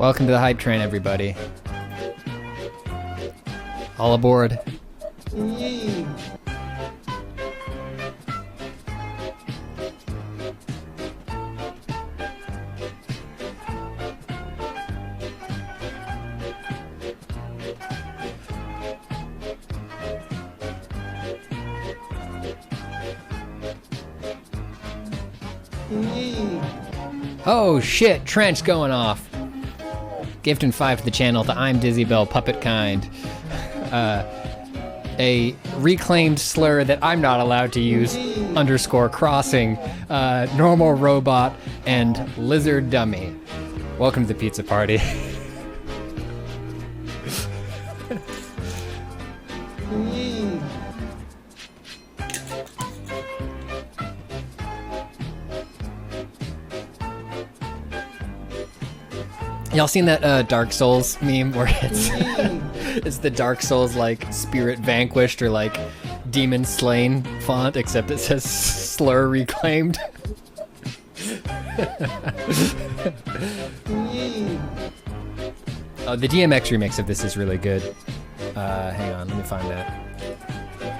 Welcome to the hype train, everybody. All aboard. Yay. Oh shit, trench going off. Gifting 5 to the channel to I'm Dizzy Bell Puppet Kind. A reclaimed slur that I'm not allowed to use, _crossing, normal robot, and lizard dummy. Welcome to the pizza party. Y'all seen that Dark Souls meme where it's the Dark Souls like spirit vanquished or like demon slain font, except it says slur reclaimed. Oh, the DMX remix of this is really good. Hang on, let me find that.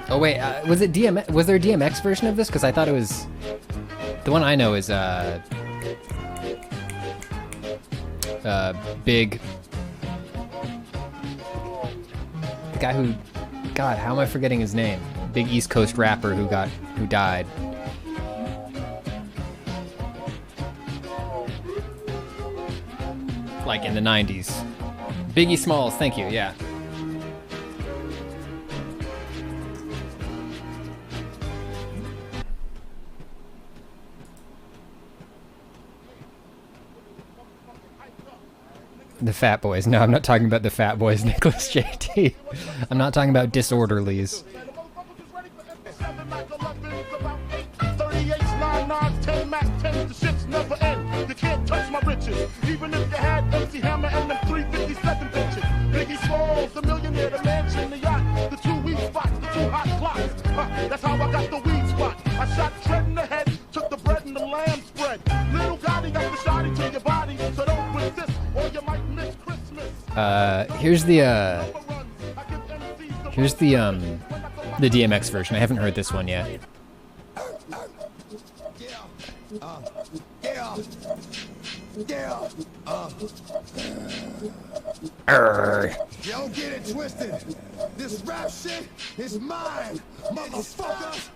Oh wait, was it DMX? Was there a DMX version of this? Because I thought it was. The one I know is Big. The guy who, God, how am I forgetting his name? Big East Coast rapper who died. Like in the 90s. Biggie Smalls, thank you, yeah. The Fat Boys. No, I'm not talking about the Fat Boys, Nicholas JT. I'm not talking about Disorderlies. That's how I got the weed spot. I shot Tread in the head, took the bread and the lamb spread. Little Gotti got the shotty to your body, so don't resist or you might miss Christmas. Here's the DMX version. I haven't heard this one yet. Don't get it twisted. This rap shit is mine, motherfucker.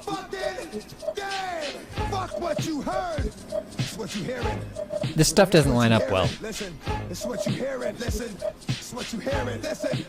Fucking game. Fuck what you heard. It's what you hearing. This stuff doesn't line up well. Listen, it's what you hearing. Listen, it's what you hearing. Listen.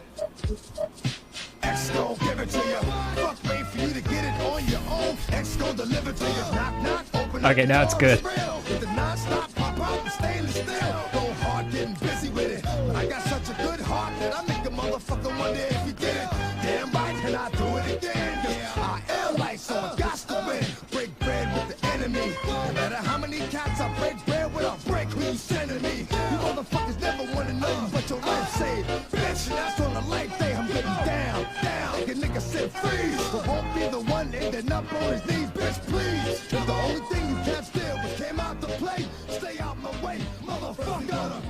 X gon' give it to you. Fuck, wait for you to get it on your own. X gon' deliver to you. Knock, knock, open. Okay, now it's good. With the non-stop pop out the stainless steel. Go hard getting busy with it. But I got such a good heart that I make a motherfucker wonder if you did it. Damn right, can I do it again? Cause I am like, so I got to win. Break bread with the enemy. No matter how many cats I break bread with, I'll break who you sending me. You motherfuckers never wanna know you but your life saved. Bitch, that's on a light day, I'm getting down. Make a nigga sit freeze, but won't be the one ending up on his knees, bitch, please. Cause the only thing you can't steal was came out to play. Stay out my way, motherfucker.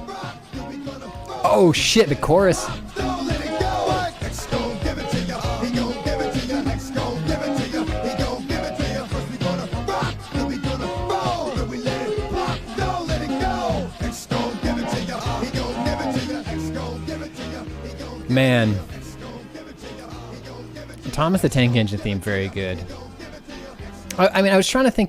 Oh shit, the chorus. Don't let it go. X gon' give it to you. He gon' give it to you. X gon' give it to you. He gon' give it to you. First we gonna rock, then we gonna roll, then we let it pop. Don't let it go. X gon' give it to you. He gon' give it to you. X gon' give it to you. He gon' Man. Thomas the Tank Engine theme, very good. I mean, I was trying to think